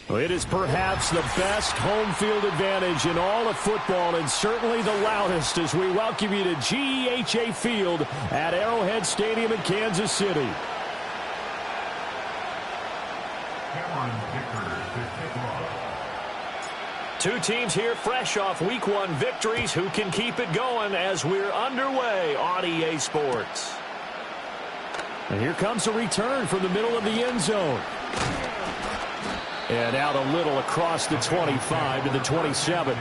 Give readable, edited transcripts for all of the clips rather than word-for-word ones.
Well, it is perhaps the best home field advantage in all of football, and certainly the loudest, as we welcome you to GEHA Field at Arrowhead Stadium in Kansas City. Two teams here fresh off Week 1 victories. Who can keep it going as we're underway on EA Sports? And here comes a return from the middle of the end zone. And out a little across the 25 to the 27.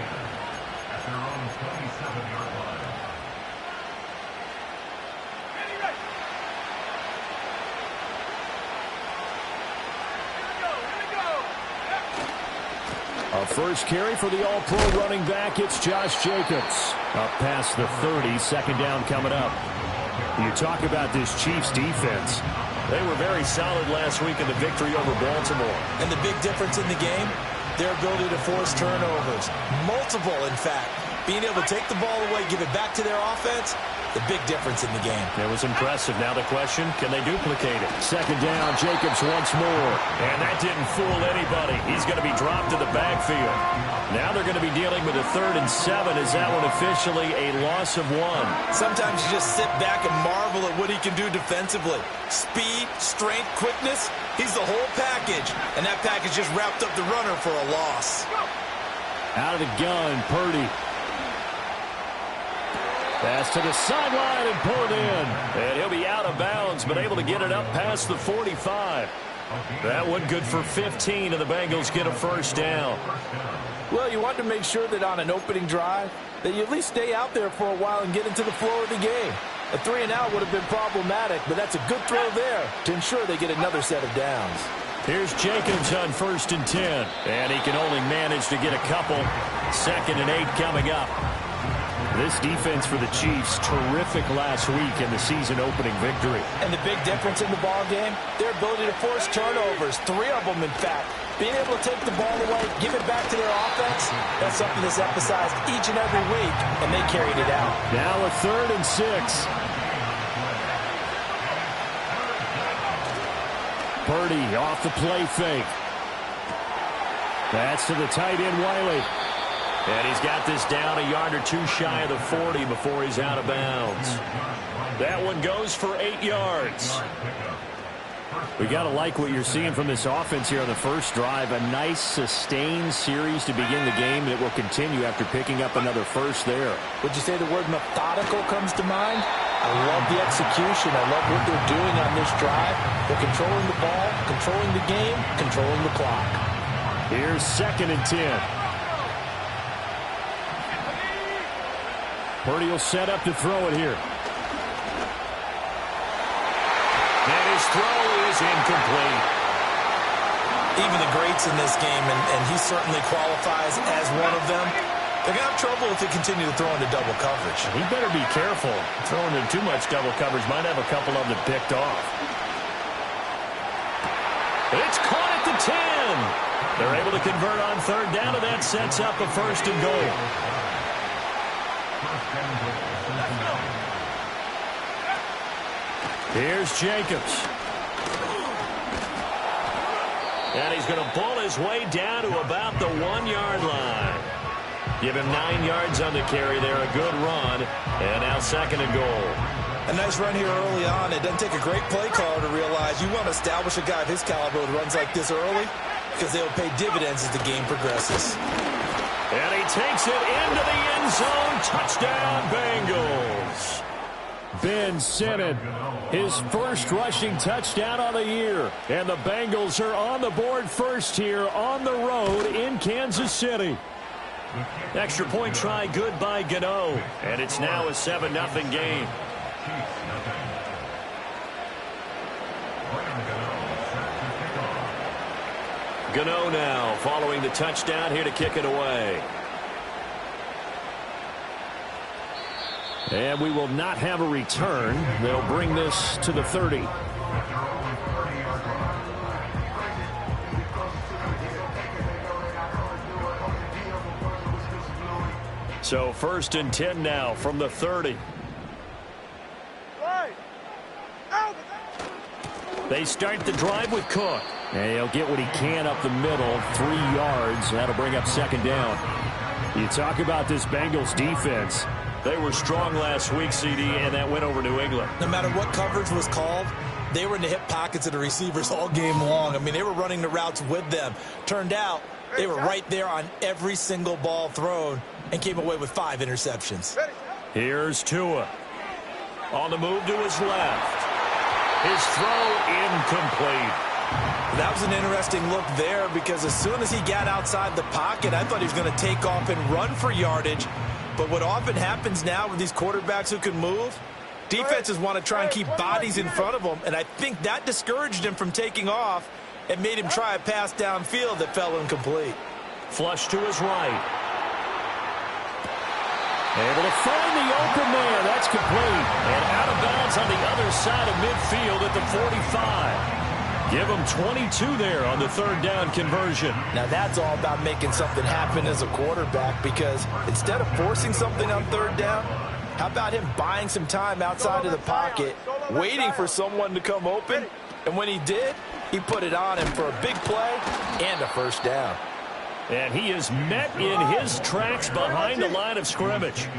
A first carry for the All-Pro running back. It's Josh Jacobs. Up past the 30, second down coming up. You talk about this Chiefs defense. They were very solid last week in the victory over Baltimore. And the big difference in the game, their ability to force turnovers. Multiple, in fact. Being able to take the ball away, give it back to their offense, the big difference in the game. It was impressive. Now the question, can they duplicate it? Second down, Jacobs once more. And that didn't fool anybody. He's going to be dropped to the backfield. Now they're going to be dealing with a 3rd and 7. Is that one officially a loss of 1? Sometimes you just sit back and marvel at what he can do defensively. Speed, strength, quickness, he's the whole package. And that package just wrapped up the runner for a loss. Out of the gun, Purdy. Pass to the sideline and pulled in. And he'll be out of bounds, but able to get it up past the 45. That one good for 15, and the Bengals get a first down. Well, you want to make sure that on an opening drive, that you at least stay out there for a while and get into the flow of the game. A 3-and-out would have been problematic, but that's a good throw there to ensure they get another set of downs. Here's Jacobs on 1st and 10, and he can only manage to get a couple. 2nd and 8 coming up. This defense for the Chiefs, terrific last week in the season-opening victory. And the big difference in the ball game, their ability to force turnovers, 3 of them, in fact. Being able to take the ball away, give it back to their offense, that's something that's emphasized each and every week, and they carried it out. Now a 3rd and 6. Purdy off the play fake. That's to the tight end, Wiley. And he's got this down a yard or 2 shy of the 40 before he's out of bounds. That one goes for 8 yards. We got to like what you're seeing from this offense here on the first drive. A nice, sustained series to begin the game, and it will continue after picking up another first there. Would you say the word methodical comes to mind? I love the execution. I love what they're doing on this drive. They're controlling the ball, controlling the game, controlling the clock. Here's 2nd and 10. Purdy will set up to throw it here. And his throw is incomplete. Even the greats in this game, and he certainly qualifies as one of them, they're going to have trouble if they continue to throw into double coverage. He better be careful. Throwing in too much double coverage might have a couple of them picked off. It's caught at the 10. They're able to convert on 3rd down, and that sets up a 1st and goal. Here's Jacobs. And he's going to pull his way down to about the 1-yard line. Give him 9 yards on the carry there. A good run. And now 2nd and goal. A nice run here early on. It doesn't take a great play caller to realize you want to establish a guy of his caliber who runs like this early, because they'll pay dividends as the game progresses. And he takes it into the end zone. Touchdown, Bengals. Ben Simmons, his first rushing touchdown on the year. And the Bengals are on the board first here on the road in Kansas City. Extra point try good by Gano. And it's now a 7-0 game. Gano now following the touchdown here to kick it away. And we will not have a return. They'll bring this to the 30. So 1st and 10 now from the 30. They start the drive with Cook. And he'll get what he can up the middle, 3 yards. That'll bring up 2nd down. You talk about this Bengals defense. They were strong last week, CD, and that went over New England. No matter what coverage was called, they were in the hip pockets of the receivers all game long. I mean, they were running the routes with them. Turned out they were right there on every single ball thrown and came away with 5 interceptions. Here's Tua. On the move to his left. His throw incomplete. That was an interesting look there because as soon as he got outside the pocket, I thought he was going to take off and run for yardage. But what often happens now with these quarterbacks who can move, defenses want to try and keep bodies in front of them, and I think that discouraged him from taking off and made him try a pass downfield that fell incomplete. Flush to his right. Able to find the open man. That's complete. And out of bounds on the other side of midfield at the 45. Give him 22 there on the 3rd down conversion. Now that's all about making something happen as a quarterback, because instead of forcing something on 3rd down, how about him buying some time outside of the pocket, waiting for someone to come open, and when he did, he put it on him for a big play and a 1st down. And he is met in his tracks behind the line of scrimmage.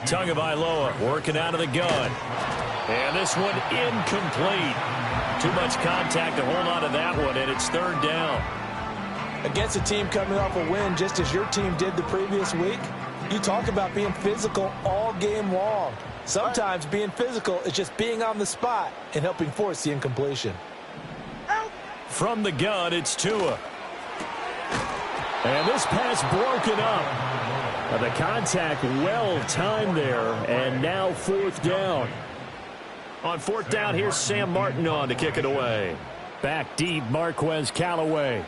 Tagovailoa working out of the gun. And this one incomplete. Too much contact to hold on to that one, and it's 3rd down. Against a team coming off a win just as your team did the previous week, you talk about being physical all game long. Sometimes being physical is just being on the spot and helping force the incompletion. From the gun, it's Tua. And this pass broken up. The contact well timed there, and now 4th down. On 4th down, here's Sam Martin on to kick it away. Back deep, Marquez Callaway.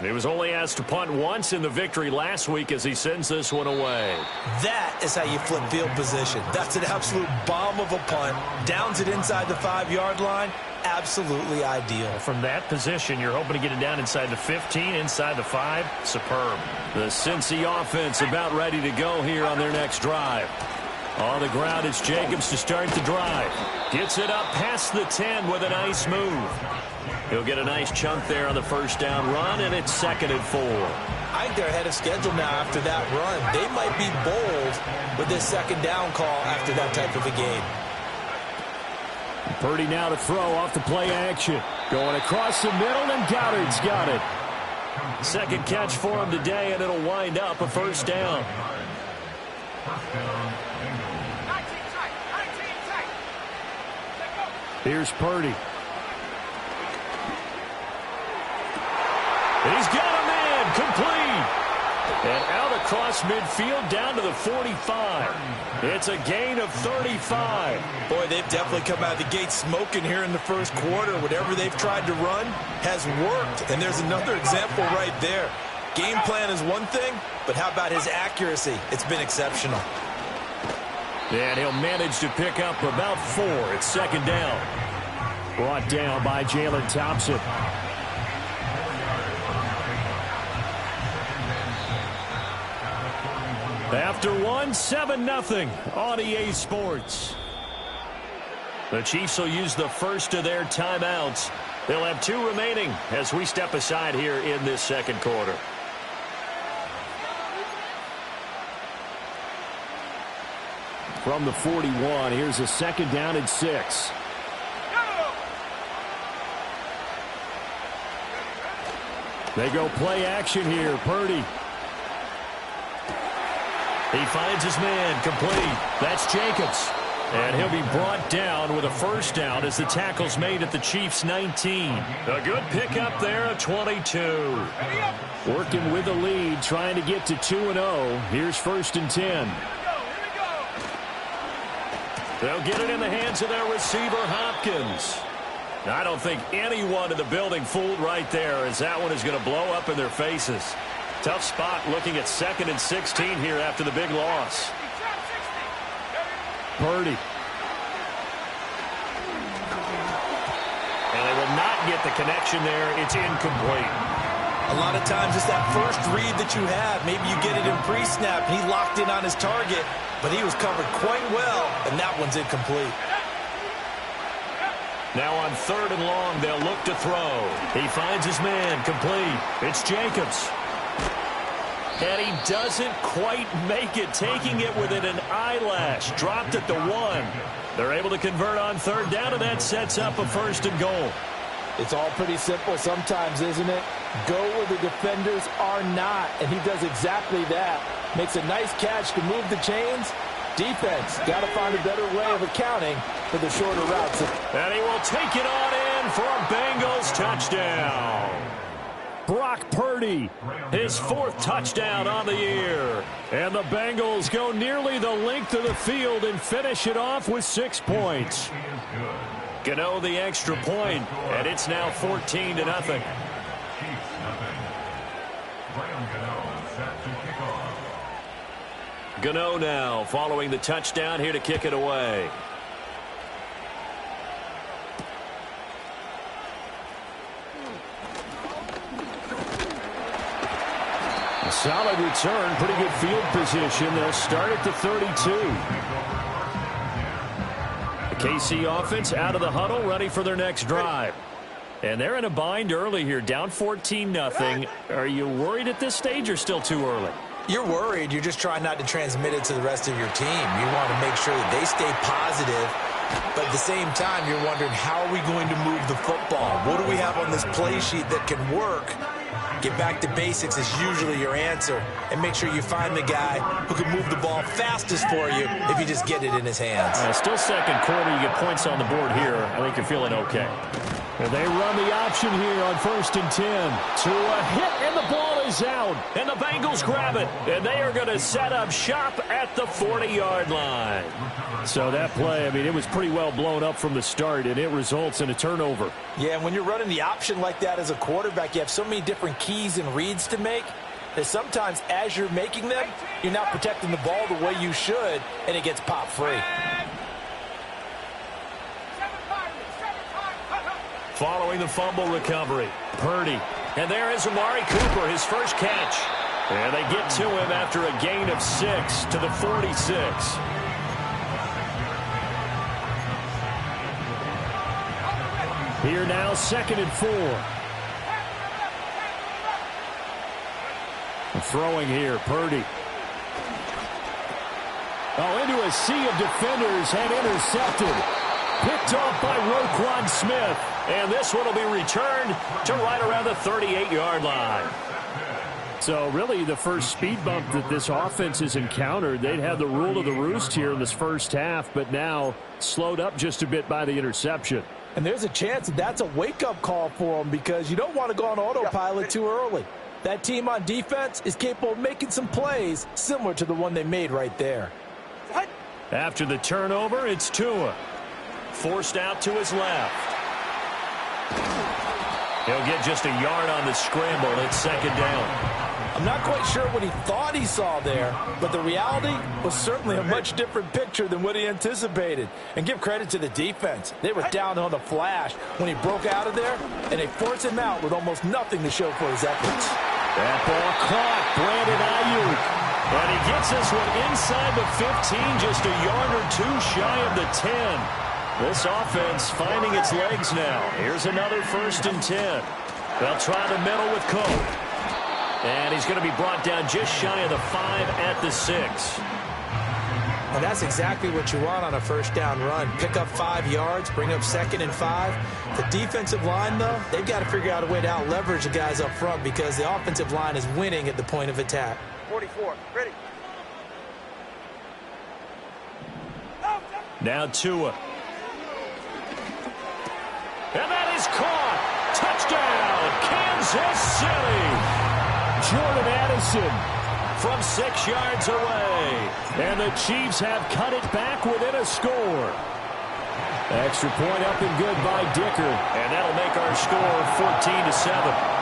He was only asked to punt once in the victory last week as he sends this one away. That is how you flip field position. That's an absolute bomb of a punt. Downs it inside the 5-yard line. Absolutely ideal. From that position, you're hoping to get it down inside the 15, inside the 5. Superb. The Cincy offense about ready to go here on their next drive. On the ground, it's Jacobs to start the drive. Gets it up past the 10 with a nice move. He'll get a nice chunk there on the 1st down run, and it's 2nd and 4. I think they're ahead of schedule now after that run. They might be bold with this 2nd down call after that type of a game. Purdy now to throw off the play action. Going across the middle, and Goddard's got it. 2nd catch for him today, and it'll wind up a 1st down. Here's Purdy. And he's got a man complete. And out across midfield down to the 45. It's a gain of 35. Boy, they've definitely come out of the gate smoking here in the 1st quarter. Whatever they've tried to run has worked. And there's another example right there. Game plan is one thing, but how about his accuracy? It's been exceptional. And he'll manage to pick up about 4. It's 2nd down. Brought down by Jalen Thompson. After 7-0 on EA Sports. The Chiefs will use the first of their timeouts. They'll have 2 remaining as we step aside here in this 2nd quarter. From the 41, here's a 2nd down and 6. They go play action here. Purdy. He finds his man complete. That's Jacobs. And he'll be brought down with a 1st down as the tackle's made at the Chiefs' 19. A good pickup there at 22. Working with the lead, trying to get to 2-0. Here's 1st and 10. They'll get it in the hands of their receiver, Hopkins. I don't think anyone in the building fooled right there, as that one is going to blow up in their faces. Tough spot looking at 2nd and 16 here after the big loss. Purdy. And they will not get the connection there. It's incomplete. A lot of times it's that first read that you have. Maybe you get it in pre-snap, and he locked in on his target, but he was covered quite well, and that one's incomplete. Now on 3rd and long, they'll look to throw. He finds his man, complete. It's Jacobs. And he doesn't quite make it, taking it within an eyelash. Dropped at the 1. They're able to convert on 3rd down, and that sets up a 1st and goal. It's all pretty simple sometimes, isn't it? Go where the defenders are not, and he does exactly that. Makes a nice catch to move the chains. Defense got to find a better way of accounting for the shorter routes. And he will take it on in for a Bengals touchdown. Brock Purdy, his 4th touchdown on the year. And the Bengals go nearly the length of the field and finish it off with 6 points. Gano the extra point, and it's now 14-0. Gano now following the touchdown here to kick it away. A solid return, pretty good field position. They'll start at the 32. The KC offense out of the huddle, ready for their next drive. And they're in a bind early here, down 14-0. Are you worried at this stage or still too early? You're worried. You're just trying not to transmit it to the rest of your team. You want to make sure that they stay positive. But at the same time, you're wondering, how are we going to move the football? What do we have on this play sheet that can work? Get back to basics is usually your answer. And make sure you find the guy who can move the ball fastest for you if you just get it in his hands. Still 2nd quarter. You get points on the board here. I think you're feeling okay. And they run the option here on 1st and 10. To a hit, and the ball is out. And the Bengals grab it. And they are going to set up shop at the 40-yard line. So that play, I mean, it was pretty well blown up from the start, and it results in a turnover. Yeah, and when you're running the option like that as a quarterback, you have so many different keys and reads to make that sometimes as you're making them, you're not protecting the ball the way you should, and it gets popped free. Following the fumble recovery, Purdy. And there is Amari Cooper, his first catch. And they get to him after a gain of 6 to the 46. Here now, 2nd and 4. Throwing here, Purdy. Into a sea of defenders and intercepted. Picked off by Roquan Smith. And this one will be returned to right around the 38-yard line. So really the first speed bump that this offense has encountered. They'd had the rule of the roost here in this first half, but now slowed up just a bit by the interception. And there's a chance that that's a wake-up call for them, because you don't want to go on autopilot too early. That team on defense is capable of making some plays similar to the one they made right there. After the turnover, it's Tua. Forced out to his left. He'll get just a yard on the scramble. It's 2nd down. I'm not quite sure what he thought he saw there, but the reality was certainly a much different picture than what he anticipated. And give credit to the defense. They were down on the flash when he broke out of there, and they forced him out with almost nothing to show for his efforts. That ball caught. Brandon Ayuk. And he gets this one inside the 15, just a yard or two shy of the 10. This offense finding its legs now. Here's another 1st and 10. They'll try the middle with Cope. And he's going to be brought down just shy of the 5 at the 6. And that's exactly what you want on a first down run. Pick up 5 yards, bring up 2nd and 5. The defensive line, though, they've got to figure out a way to out-leverage the guys up front, because the offensive line is winning at the point of attack. 44, ready. Now Tua. And that is caught. Touchdown, Kansas City. Jordan Addison from 6 yards away. And the Chiefs have cut it back within a score. Extra point up and good by Dicker. And that'll make our score 14-7.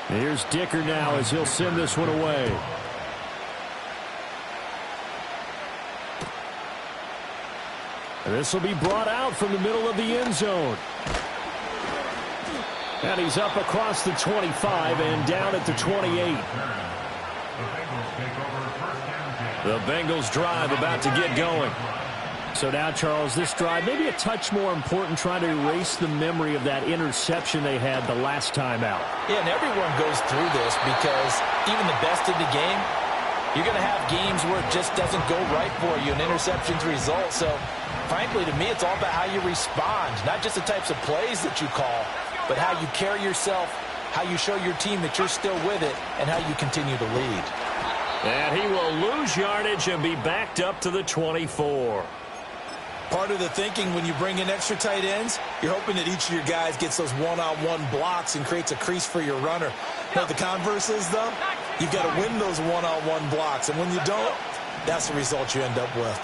Here's Dicker now as he'll send this one away. And this will be brought out from the middle of the end zone. And he's up across the 25 and down at the 28. The Bengals drive about to get going. So now, Charles, this drive maybe a touch more important, trying to erase the memory of that interception they had the last time out. Yeah, and everyone goes through this because even the best in the game, you're going to have games where it just doesn't go right for you, and interceptions result. So, frankly, to me, it's all about how you respond, not just the types of plays that you call, but how you carry yourself, how you show your team that you're still with it, and how you continue to lead. And he will lose yardage and be backed up to the 24. Part of the thinking when you bring in extra tight ends, you're hoping that each of your guys gets those one-on-one blocks and creates a crease for your runner. Now, the converse is, though, you've got to win those one-on-one blocks. And when you don't, that's the result you end up with.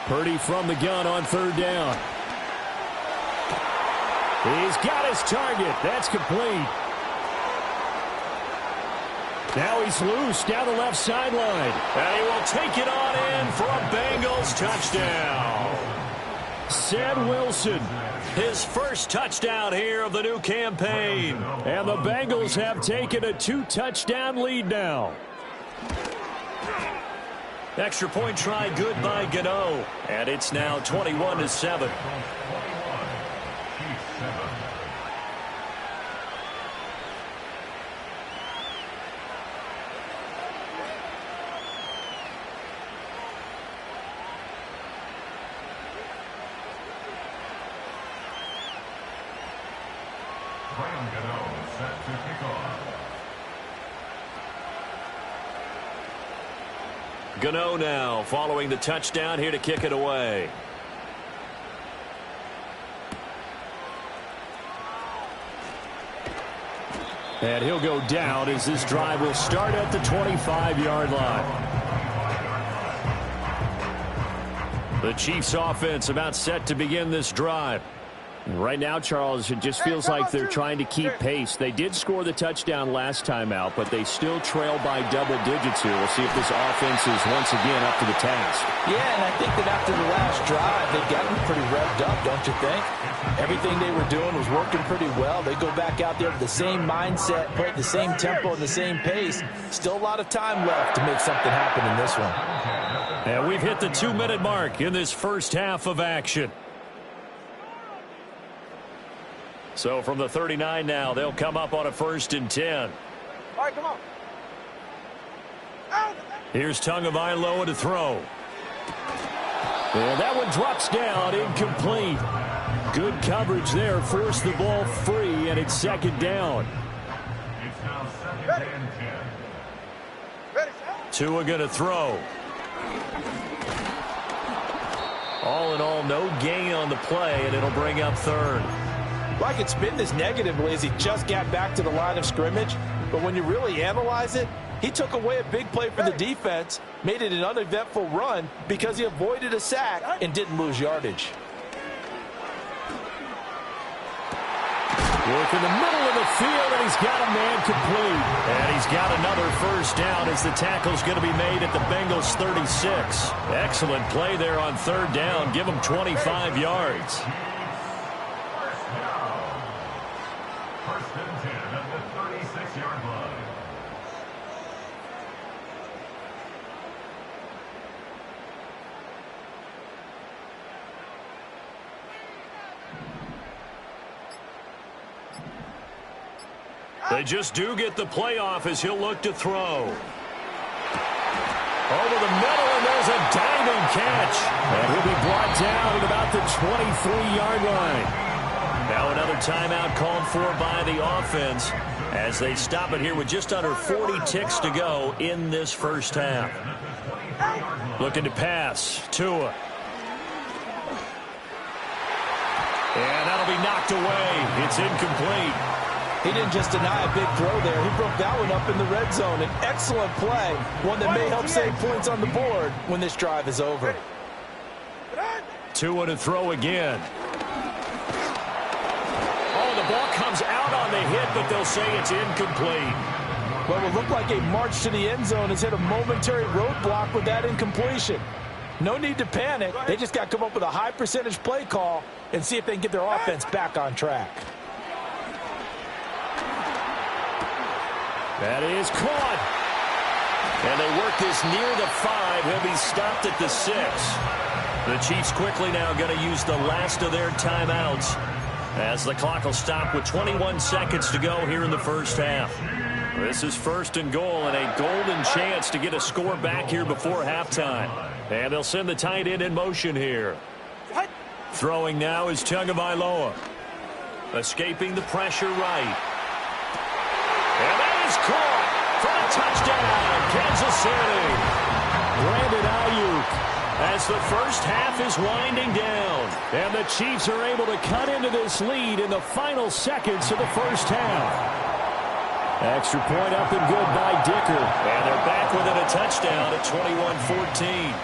Purdy from the gun on third down. He's got his target. That's complete. Now he's loose down the left sideline. And he will take it on in for a Bengals touchdown. Sam Wilson, his first touchdown here of the new campaign. And the Bengals have taken a 2-touchdown lead now. Extra point try good by Gano. And it's now 21-7. Gano now following the touchdown here to kick it away. And he'll go down as this drive will start at the 25-yard line. The Chiefs offense about set to begin this drive. Right now, Charles, it just feels like they're trying to keep pace. They did score the touchdown last time out, but they still trail by double digits here. We'll see if this offense is once again up to the task. Yeah, and I think that after the last drive, they've gotten pretty revved up, don't you think? Everything they were doing was working pretty well. They go back out there with the same mindset, play at the same tempo and the same pace. Still a lot of time left to make something happen in this one. And we've hit the 2-minute mark in this first half of action. So from the 39 now, they'll come up on a 1st and 10. All right, come on. Here's Tagovailoa to throw. And that one drops down, incomplete. Good coverage there, forced the ball free, and it's 2nd down. It's now 2nd and 10. Tua going to throw. All in all, no gain on the play, and it'll bring up 3rd. Well, I could spin this negatively as he just got back to the line of scrimmage, but when you really analyze it, he took away a big play for the defense, made it an uneventful run because he avoided a sack and didn't lose yardage. Work in the middle of the field, and he's got a man complete. And he's got another 1st down as the tackle's going to be made at the Bengals 36. Excellent play there on 3rd down. Give him 25 yards. They just do get the playoff as he'll look to throw. Over the middle, and there's a diving catch. And he'll be brought down at about the 23-yard line. Now another timeout called for by the offense as they stop it here with just under 40 ticks to go in this first half. Looking to pass. Tua. And that'll be knocked away. It's incomplete. He didn't just deny a big throw there. He broke that one up in the red zone. An excellent play, one that may help save points on the board when this drive is over. 2 to throw again. Oh, the ball comes out on the hit, but they'll say it's incomplete. What will look like a march to the end zone has hit a momentary roadblock with that incompletion. No need to panic. They just got to come up with a high percentage play call and see if they can get their offense back on track. That is caught. And they work this near the 5. He'll be stopped at the 6. The Chiefs quickly now going to use the last of their timeouts as the clock will stop with 21 seconds to go here in the first half. This is 1st and goal and a golden chance to get a score back here before halftime. And they'll send the tight end in motion here. Throwing now is Tagovailoa. Escaping the pressure right. And that is caught for a touchdown, Kansas City. Brandon Ayuk as the first half is winding down. And the Chiefs are able to cut into this lead in the final seconds of the first half. Extra point up and good by Dicker. And they're back within a touchdown at 21-14.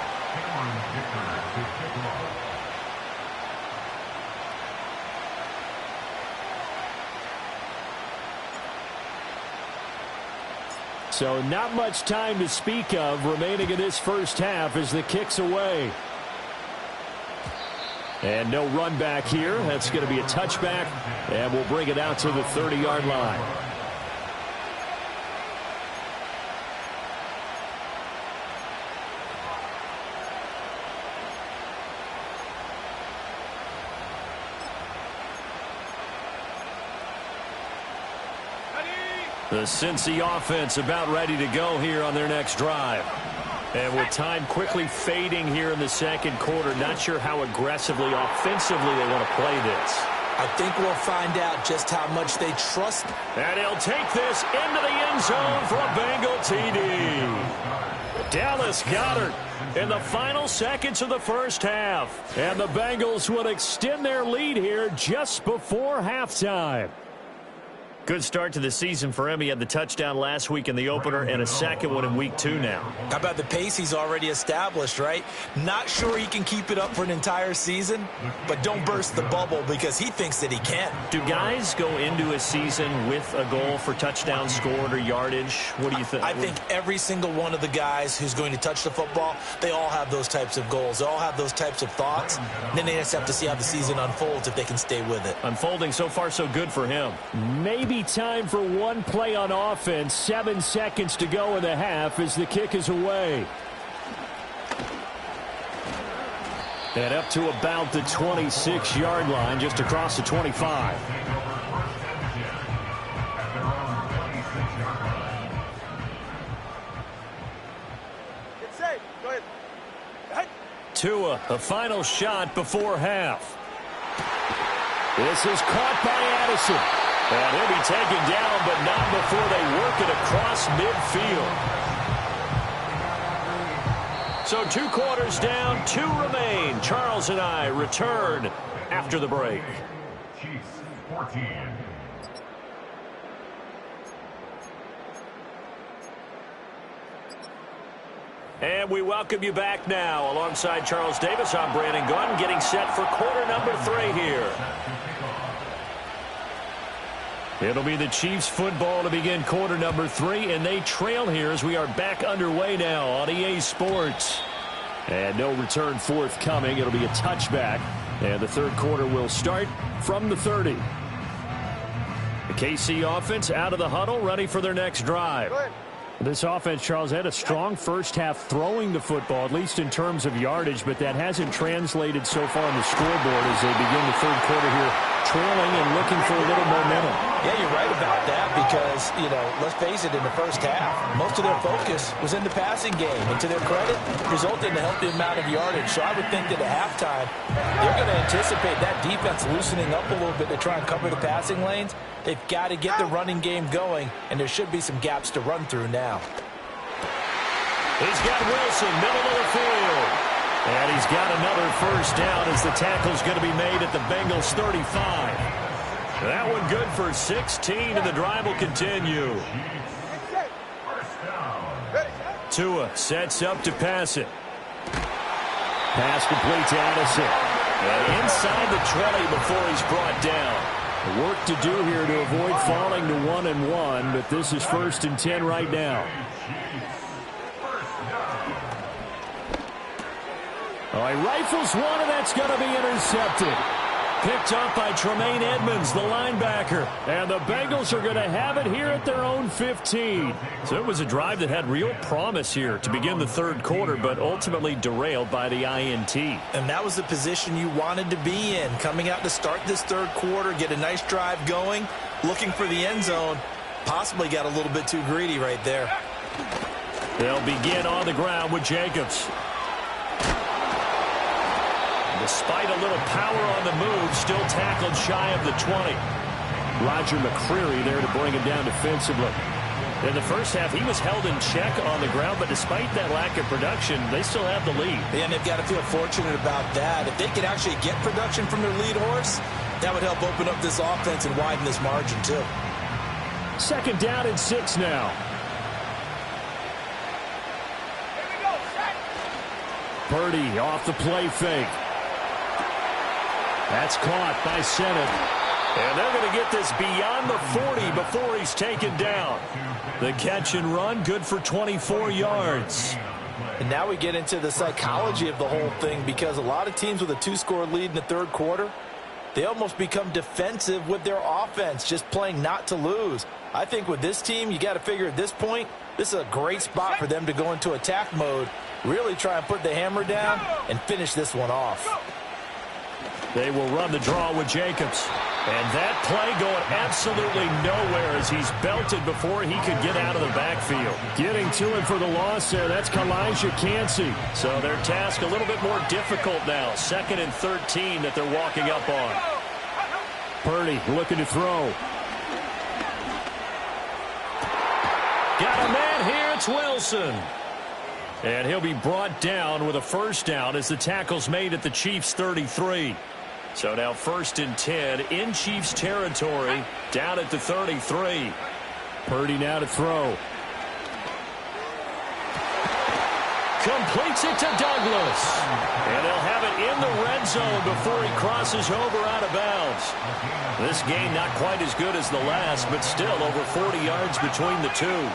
So not much time to speak of remaining in this first half as the kick's away. And no run back here. That's going to be a touchback. And we'll bring it out to the 30-yard line. The Cincy offense about ready to go here on their next drive. And with time quickly fading here in the second quarter, not sure how aggressively, offensively they want to play this. I think we'll find out just how much they trust. And he'll take this into the end zone for a Bengal TD. Dallas Goedert in the final seconds of the first half. And the Bengals would extend their lead here just before halftime. Good start to the season for him. He had the touchdown last week in the opener and a second one in week 2 now. How about the pace he's already established, right? Not sure he can keep it up for an entire season, but don't burst the bubble because he thinks that he can. Do guys go into a season with a goal for touchdown scored or yardage? What do you think? I think every single one of the guys who's going to touch the football, they all have those types of goals. They all have those types of thoughts. And then they just have to see how the season unfolds if they can stay with it. Unfolding so far so good for him. Maybe time for one play on offense. 7 seconds to go in the half as the kick is away. And up to about the 26-yard line, just across the 25. Get safe. Go ahead. Tua, a final shot before half. This is caught by Addison. And he'll be taken down, but not before they work it across midfield. So 2 quarters down, 2 remain. Charles and I return after the break. Chiefs 14. And we welcome you back now. Alongside Charles Davis, I'm Brandon Gunn, getting set for quarter number 3 here. It'll be the Chiefs football to begin quarter number 3, and they trail here as we are back underway now on EA Sports. And no return forthcoming. It'll be a touchback, and the third quarter will start from the 30. The KC offense out of the huddle, ready for their next drive. This offense, Charles, had a strong first half throwing the football, at least in terms of yardage, but that hasn't translated so far on the scoreboard as they begin the third quarter here, trailing and looking for a little momentum. Yeah, you're right about that because, you know, let's face it, in the first half, most of their focus was in the passing game. And to their credit, resulted in a healthy amount of yardage. So I would think that at halftime, they're going to anticipate that defense loosening up a little bit to try and cover the passing lanes. They've got to get the running game going, and there should be some gaps to run through now. He's got Wilson, middle of the field. And he's got another first down as the tackle's going to be made at the Bengals 35. That one good for 16, and the drive will continue. Tua sets up to pass it. Pass complete to Addison. And inside the 20 before he's brought down. Work to do here to avoid falling to 1-1, but this is 1st and 10 right now. Oh, he rifles one, and that's going to be intercepted. Picked up by Tremaine Edmonds, the linebacker. And the Bengals are going to have it here at their own 15. So it was a drive that had real promise here to begin the third quarter, but ultimately derailed by the INT. And that was the position you wanted to be in. Coming out to start this third quarter, get a nice drive going, looking for the end zone. Possibly got a little bit too greedy right there. They'll begin on the ground with Jacobs. Despite a little power on the move, still tackled shy of the 20. Roger McCreary there to bring him down defensively. In the first half, he was held in check on the ground, but despite that lack of production, they still have the lead. And they've got to feel fortunate about that. If they could actually get production from their lead horse, that would help open up this offense and widen this margin, too. 2nd down and 6 now. Purdy off the play fake. That's caught by Sennett. And they're going to get this beyond the 40 before he's taken down. The catch and run, good for 24 yards. And now we get into the psychology of the whole thing, because a lot of teams with a 2-score lead in the third quarter, they almost become defensive with their offense, just playing not to lose. I think with this team, you got to figure at this point, this is a great spot for them to go into attack mode, really try and put the hammer down and finish this one off. They will run the draw with Jacobs. And that play going absolutely nowhere as he's belted before he could get out of the backfield. Getting to him for the loss there, that's Kalijah Cansey. So their task a little bit more difficult now. 2nd and 13 that they're walking up on. Purdy looking to throw. Got a man here, it's Wilson. And he'll be brought down with a 1st down as the tackle's made at the Chiefs' 33. So now 1st and 10 in Chiefs territory, down at the 33. Purdy now to throw. Completes it to Douglas. And they'll have it in the red zone before he crosses over out of bounds. This game not quite as good as the last, but still over 40 yards between the two.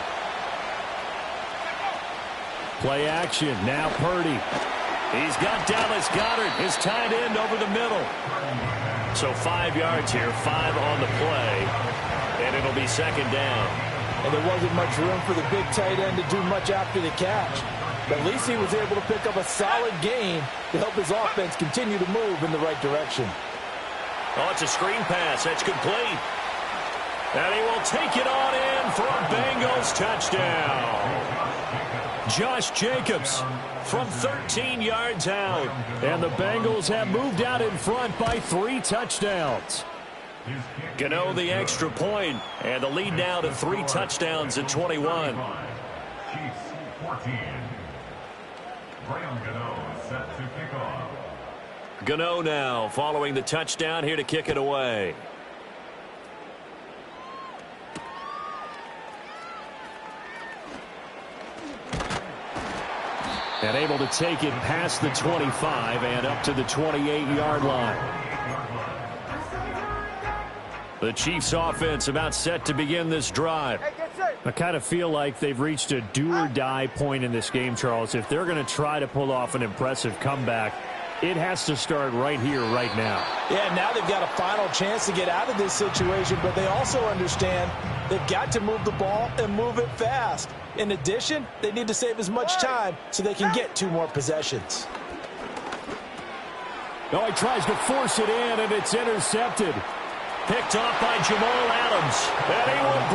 Play action, now Purdy. He's got Dallas Goedert, his tight end, over the middle. So 5 yards here, 5 on the play, and it'll be 2nd down. And there wasn't much room for the big tight end to do much after the catch. But at least he was able to pick up a solid gain to help his offense continue to move in the right direction. Oh, it's a screen pass. That's complete. And he will take it on in for a Bengals touchdown. Josh Jacobs from 13 yards out. And the Bengals have moved out in front by 3 touchdowns. Gano the extra point, and the lead now to 3 touchdowns at 21. Chiefs 14. Graham Gano set to kick off. Gano now following the touchdown here to kick it away. And able to take it past the 25 and up to the 28-yard line. The Chiefs offense about set to begin this drive. I kind of feel like they've reached a do-or-die point in this game, Charles. If they're going to try to pull off an impressive comeback, it has to start right here, right now. Yeah, now they've got a final chance to get out of this situation, but they also understand they've got to move the ball and move it fast. In addition, they need to save as much time so they can get 2 more possessions. No, he tries to force it in, and it's intercepted. Picked off by Jamal Adams. And he will